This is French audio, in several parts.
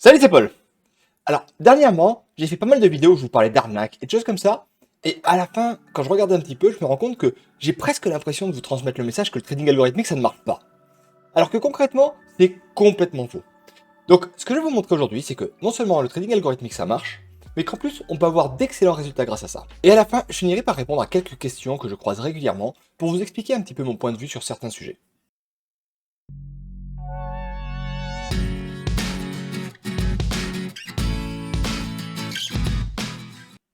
Salut, c'est Paul. Alors, dernièrement, j'ai fait pas mal de vidéos où je vous parlais d'arnaques et de choses comme ça. Et à la fin, quand je regarde un petit peu, je me rends compte que j'ai presque l'impression de vous transmettre le message que le trading algorithmique, ça ne marche pas. Alors que concrètement, c'est complètement faux. Donc, ce que je vais vous montrer aujourd'hui, c'est que non seulement le trading algorithmique, ça marche, mais qu'en plus, on peut avoir d'excellents résultats grâce à ça. Et à la fin, je finirai par répondre à quelques questions que je croise régulièrement pour vous expliquer un petit peu mon point de vue sur certains sujets.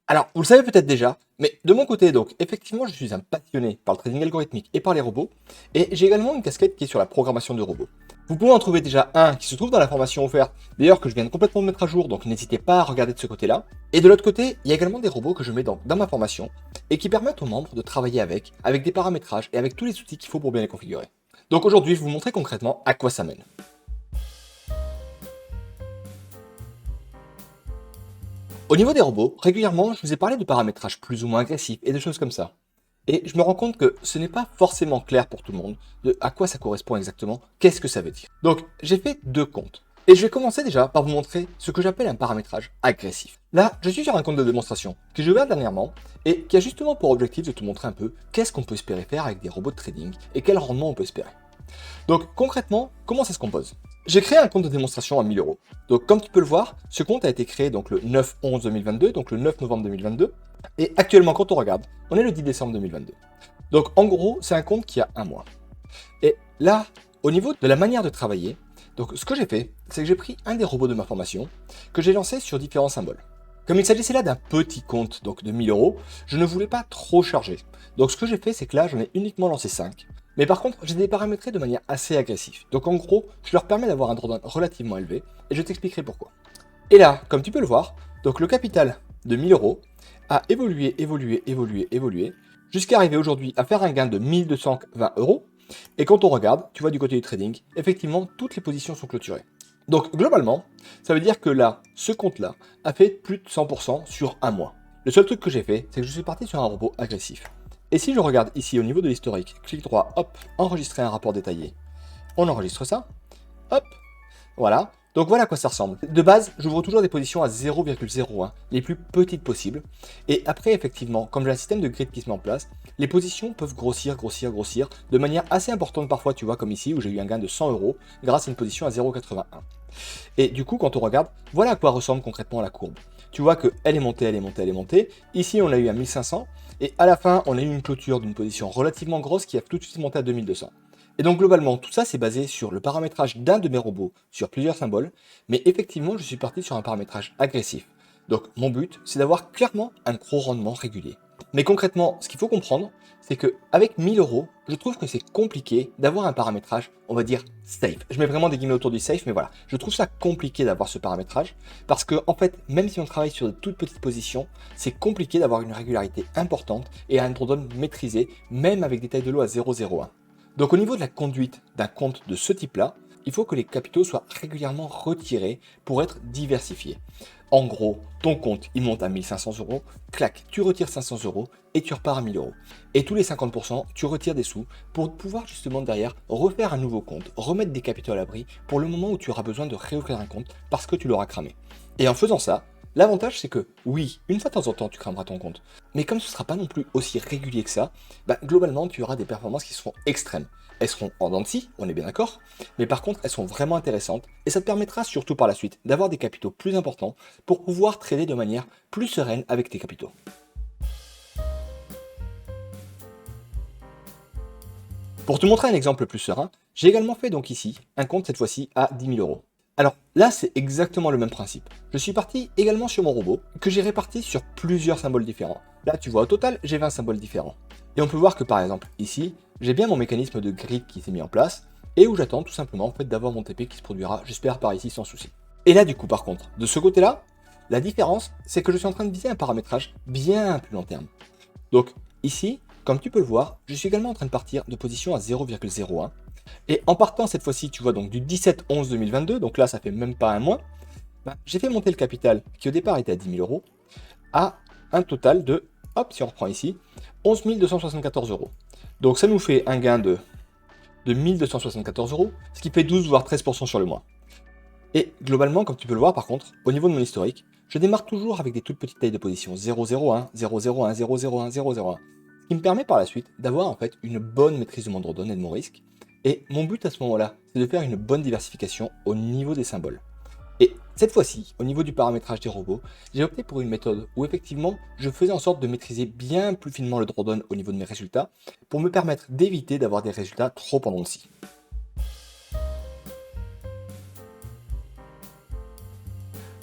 Alors, vous le savez peut-être déjà, mais de mon côté, donc, effectivement, je suis un passionné par le trading algorithmique et par les robots, et j'ai également une casquette qui est sur la programmation de robots. Vous pouvez en trouver déjà un qui se trouve dans la formation offerte, d'ailleurs que je viens de complètement mettre à jour, donc n'hésitez pas à regarder de ce côté-là. Et de l'autre côté, il y a également des robots que je mets dans ma formation, et qui permettent aux membres de travailler avec des paramétrages et avec tous les outils qu'il faut pour bien les configurer. Donc aujourd'hui, je vais vous montrer concrètement à quoi ça mène. Au niveau des robots, régulièrement, je vous ai parlé de paramétrage plus ou moins agressifs et de choses comme ça. Et je me rends compte que ce n'est pas forcément clair pour tout le monde de à quoi ça correspond exactement, qu'est-ce que ça veut dire. Donc, j'ai fait deux comptes. Et je vais commencer déjà par vous montrer ce que j'appelle un paramétrage agressif. Là, je suis sur un compte de démonstration que j'ai ouvert dernièrement et qui a justement pour objectif de te montrer un peu qu'est-ce qu'on peut espérer faire avec des robots de trading et quel rendement on peut espérer. Donc concrètement, comment ça se compose? J'ai créé un compte de démonstration à 1000 euros. Donc comme tu peux le voir, ce compte a été créé donc le 9/11/2022, donc le 9 novembre 2022. Et actuellement, quand on regarde, on est le 10 décembre 2022. Donc en gros, c'est un compte qui a un mois. Et là, au niveau de la manière de travailler, donc ce que j'ai fait, c'est que j'ai pris un des robots de ma formation, que j'ai lancé sur différents symboles. Comme il s'agissait là d'un petit compte, donc de 1000 euros, je ne voulais pas trop charger. Donc ce que j'ai fait, c'est que là, j'en ai uniquement lancé 5. Mais par contre, j'ai des paramétrés de manière assez agressive. Donc en gros, je leur permets d'avoir un drawdown relativement élevé, et je t'expliquerai pourquoi. Et là, comme tu peux le voir, donc le capital de 1000 euros a évolué, jusqu'à arriver aujourd'hui à faire un gain de 1220 euros. Et quand on regarde, tu vois du côté du trading, effectivement, toutes les positions sont clôturées. Donc globalement, ça veut dire que là, ce compte-là a fait plus de 100% sur un mois. Le seul truc que j'ai fait, c'est que je suis parti sur un robot agressif. Et si je regarde ici au niveau de l'historique, clic droit, hop, enregistrer un rapport détaillé, on enregistre ça, hop, voilà. Donc voilà à quoi ça ressemble. De base, j'ouvre toujours des positions à 0,01, les plus petites possibles. Et après, effectivement, comme j'ai un système de grid qui se met en place, les positions peuvent grossir, de manière assez importante parfois, tu vois, comme ici, où j'ai eu un gain de 100 euros grâce à une position à 0,81. Et du coup, quand on regarde, voilà à quoi ressemble concrètement la courbe. Tu vois qu'elle est montée, elle est montée, elle est montée. Ici, on a eu un 1500. Et à la fin, on a eu une clôture d'une position relativement grosse qui a tout de suite monté à 2200. Et donc globalement, tout ça c'est basé sur le paramétrage d'un de mes robots sur plusieurs symboles, mais effectivement je suis parti sur un paramétrage agressif. Donc mon but c'est d'avoir clairement un gros rendement régulier. Mais concrètement, ce qu'il faut comprendre, c'est que avec 1000 euros, je trouve que c'est compliqué d'avoir un paramétrage, on va dire safe. Je mets vraiment des guillemets autour du safe, mais voilà, je trouve ça compliqué d'avoir ce paramétrage, parce que en fait, même si on travaille sur de toutes petites positions, c'est compliqué d'avoir une régularité importante et un drawdown maîtrisé, même avec des tailles de lot à 0,01. Donc au niveau de la conduite d'un compte de ce type-là, il faut que les capitaux soient régulièrement retirés pour être diversifiés. En gros, ton compte, il monte à 1500 euros, clac, tu retires 500 euros et tu repars à 1000 euros. Et tous les 50%, tu retires des sous pour pouvoir justement derrière refaire un nouveau compte, remettre des capitaux à l'abri pour le moment où tu auras besoin de réouvrir un compte parce que tu l'auras cramé. Et en faisant ça, l'avantage c'est que oui, une fois de temps en temps tu crameras ton compte, mais comme ce ne sera pas non plus aussi régulier que ça, globalement tu auras des performances qui seront extrêmes. Elles seront en dents de scie, on est bien d'accord, mais par contre elles sont vraiment intéressantes et ça te permettra surtout par la suite d'avoir des capitaux plus importants pour pouvoir trader de manière plus sereine avec tes capitaux. Pour te montrer un exemple plus serein, j'ai également fait donc ici un compte cette fois-ci à 10 000 euros. Alors là, c'est exactement le même principe. Je suis parti également sur mon robot, que j'ai réparti sur plusieurs symboles différents. Là, tu vois, au total, j'ai 20 symboles différents. Et on peut voir que par exemple, ici, j'ai bien mon mécanisme de grid qui s'est mis en place, et où j'attends tout simplement en fait, d'avoir mon TP qui se produira, j'espère, par ici sans souci. Et là, du coup, par contre, de ce côté-là, la différence, c'est que je suis en train de viser un paramétrage bien plus long terme. Donc ici, comme tu peux le voir, je suis également en train de partir de position à 0,01. Et en partant cette fois-ci, tu vois, donc du 17/11/2022, donc là, ça fait même pas un mois, j'ai fait monter le capital, qui au départ était à 10 000 euros, à un total de, hop, si on reprend ici, 11 274 euros. Donc ça nous fait un gain de 1274 euros, ce qui fait 12 voire 13% sur le mois. Et globalement, comme tu peux le voir par contre, au niveau de mon historique, je démarre toujours avec des toutes petites tailles de position 001, 001, 001, 001. Ce qui me permet par la suite d'avoir en fait une bonne maîtrise de mon drawdown et de mon risque. Et mon but à ce moment-là, c'est de faire une bonne diversification au niveau des symboles. Et cette fois-ci, au niveau du paramétrage des robots, j'ai opté pour une méthode où effectivement, je faisais en sorte de maîtriser bien plus finement le drawdown au niveau de mes résultats pour me permettre d'éviter d'avoir des résultats trop en dents de scie.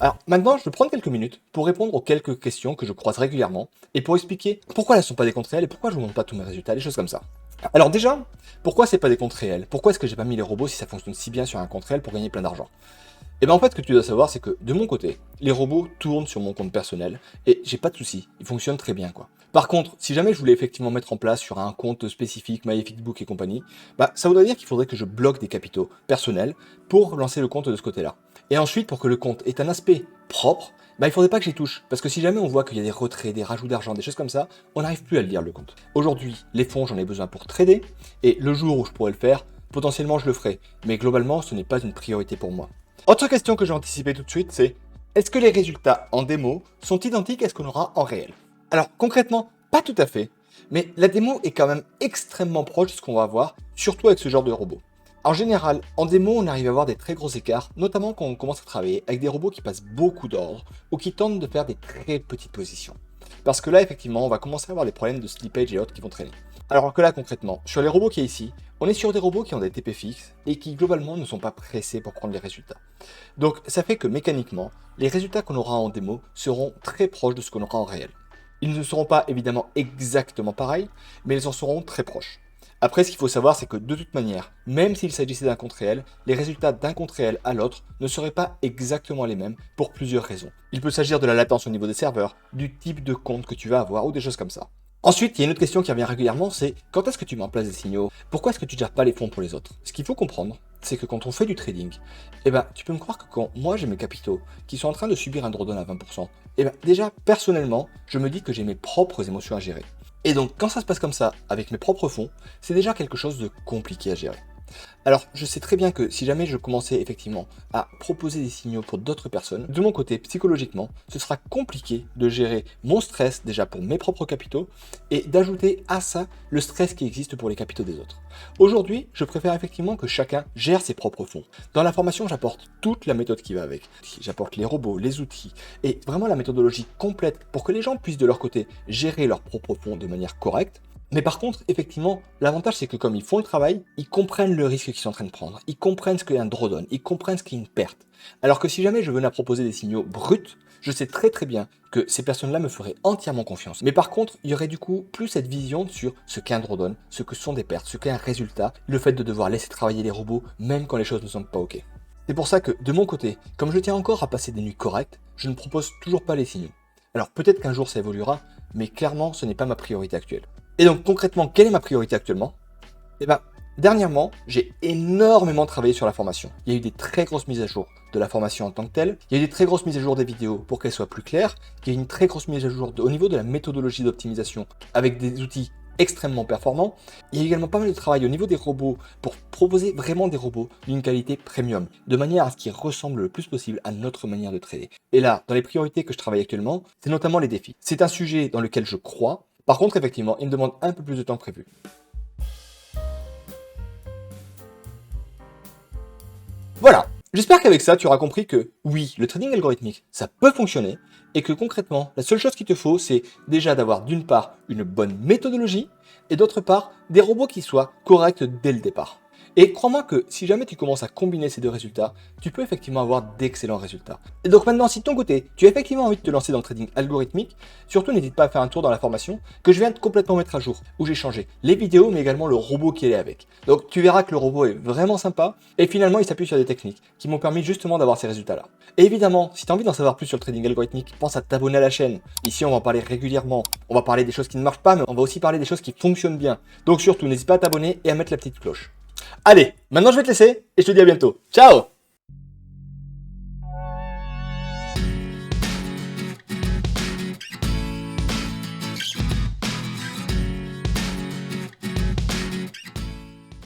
Alors maintenant, je vais prendre quelques minutes pour répondre aux quelques questions que je croise régulièrement et pour expliquer pourquoi elles ne sont pas des comptes réels et pourquoi je ne vous montre pas tous mes résultats, des choses comme ça. Alors déjà, pourquoi c'est pas des comptes réels? Pourquoi est-ce que j'ai pas mis les robots si ça fonctionne si bien sur un compte réel pour gagner plein d'argent? Et bien en fait, ce que tu dois savoir, c'est que de mon côté, les robots tournent sur mon compte personnel et j'ai pas de soucis, ils fonctionnent très bien quoi. Par contre, si jamais je voulais effectivement mettre en place sur un compte spécifique, MyFXBook et compagnie, bah ça voudrait dire qu'il faudrait que je bloque des capitaux personnels pour lancer le compte de ce côté-là. Et ensuite, pour que le compte ait un aspect propre, bah il faudrait pas que j'y touche, parce que si jamais on voit qu'il y a des retraits, des rajouts d'argent, des choses comme ça, on n'arrive plus à le lire le compte. Aujourd'hui, les fonds, j'en ai besoin pour trader, et le jour où je pourrais le faire, potentiellement je le ferai, mais globalement, ce n'est pas une priorité pour moi. Autre question que j'ai anticipée tout de suite, c'est est-ce que les résultats en démo sont identiques à ce qu'on aura en réel? Alors concrètement, pas tout à fait, mais la démo est quand même extrêmement proche de ce qu'on va avoir, surtout avec ce genre de robot. En général, en démo, on arrive à avoir des très gros écarts, notamment quand on commence à travailler avec des robots qui passent beaucoup d'ordre ou qui tentent de faire des très petites positions. Parce que là, effectivement, on va commencer à avoir des problèmes de slippage et autres qui vont traîner. Alors que là, concrètement, sur les robots qui est ici, on est sur des robots qui ont des TP fixes et qui, globalement, ne sont pas pressés pour prendre les résultats. Donc, ça fait que mécaniquement, les résultats qu'on aura en démo seront très proches de ce qu'on aura en réel. Ils ne seront pas évidemment exactement pareils, mais ils en seront très proches. Après, ce qu'il faut savoir, c'est que de toute manière, même s'il s'agissait d'un compte réel, les résultats d'un compte réel à l'autre ne seraient pas exactement les mêmes pour plusieurs raisons. Il peut s'agir de la latence au niveau des serveurs, du type de compte que tu vas avoir ou des choses comme ça. Ensuite, il y a une autre question qui revient régulièrement, c'est quand est-ce que tu mets en place des signaux? Pourquoi est-ce que tu ne gères pas les fonds pour les autres? Ce qu'il faut comprendre, c'est que quand on fait du trading, tu peux me croire que quand moi j'ai mes capitaux qui sont en train de subir un drawdown à 20%, déjà, personnellement, je me dis que j'ai mes propres émotions à gérer. Et donc, quand ça se passe comme ça, avec mes propres fonds, c'est déjà quelque chose de compliqué à gérer. Alors, je sais très bien que si jamais je commençais effectivement à proposer des signaux pour d'autres personnes, de mon côté, psychologiquement, ce sera compliqué de gérer mon stress déjà pour mes propres capitaux et d'ajouter à ça le stress qui existe pour les capitaux des autres. Aujourd'hui, je préfère effectivement que chacun gère ses propres fonds. Dans la formation, j'apporte toute la méthode qui va avec. J'apporte les robots, les outils et vraiment la méthodologie complète pour que les gens puissent de leur côté gérer leurs propres fonds de manière correcte. Mais par contre, effectivement, l'avantage c'est que comme ils font le travail, ils comprennent le risque qu'ils sont en train de prendre, ils comprennent ce qu'est un drawdown, ils comprennent ce qu'est une perte. Alors que si jamais je venais à proposer des signaux bruts, je sais très très bien que ces personnes-là me feraient entièrement confiance. Mais par contre, il y aurait du coup plus cette vision sur ce qu'est un drawdown, ce que sont des pertes, ce qu'est un résultat, le fait de devoir laisser travailler les robots même quand les choses ne sont pas ok. C'est pour ça que de mon côté, comme je tiens encore à passer des nuits correctes, je ne propose toujours pas les signaux. Alors peut-être qu'un jour ça évoluera, mais clairement ce n'est pas ma priorité actuelle. Et donc concrètement, quelle est ma priorité actuellement? Dernièrement, j'ai énormément travaillé sur la formation. Il y a eu des très grosses mises à jour de la formation en tant que telle. Il y a eu des très grosses mises à jour des vidéos pour qu'elles soient plus claires. Il y a eu une très grosse mise à jour au niveau de la méthodologie d'optimisation avec des outils extrêmement performants. Il y a également pas mal de travail au niveau des robots pour proposer vraiment des robots d'une qualité premium, de manière à ce qu'ils ressemblent le plus possible à notre manière de trader. Et là, dans les priorités que je travaille actuellement, c'est notamment les défis. C'est un sujet dans lequel je crois. Par contre, effectivement, il me demande un peu plus de temps que prévu. Voilà, j'espère qu'avec ça, tu auras compris que oui, le trading algorithmique, ça peut fonctionner, et que concrètement, la seule chose qu'il te faut, c'est déjà d'avoir d'une part une bonne méthodologie, et d'autre part, des robots qui soient corrects dès le départ. Et crois-moi que si jamais tu commences à combiner ces deux résultats, tu peux effectivement avoir d'excellents résultats. Et donc maintenant, si de ton côté, tu as effectivement envie de te lancer dans le trading algorithmique, surtout n'hésite pas à faire un tour dans la formation que je viens de complètement mettre à jour, où j'ai changé les vidéos, mais également le robot qui est avec. Donc tu verras que le robot est vraiment sympa, et finalement il s'appuie sur des techniques qui m'ont permis justement d'avoir ces résultats-là. Et évidemment, si tu as envie d'en savoir plus sur le trading algorithmique, pense à t'abonner à la chaîne. Ici, on va en parler régulièrement. On va parler des choses qui ne marchent pas, mais on va aussi parler des choses qui fonctionnent bien. Donc surtout, n'hésite pas à t'abonner et à mettre la petite cloche. Allez, maintenant je vais te laisser et je te dis à bientôt. Ciao!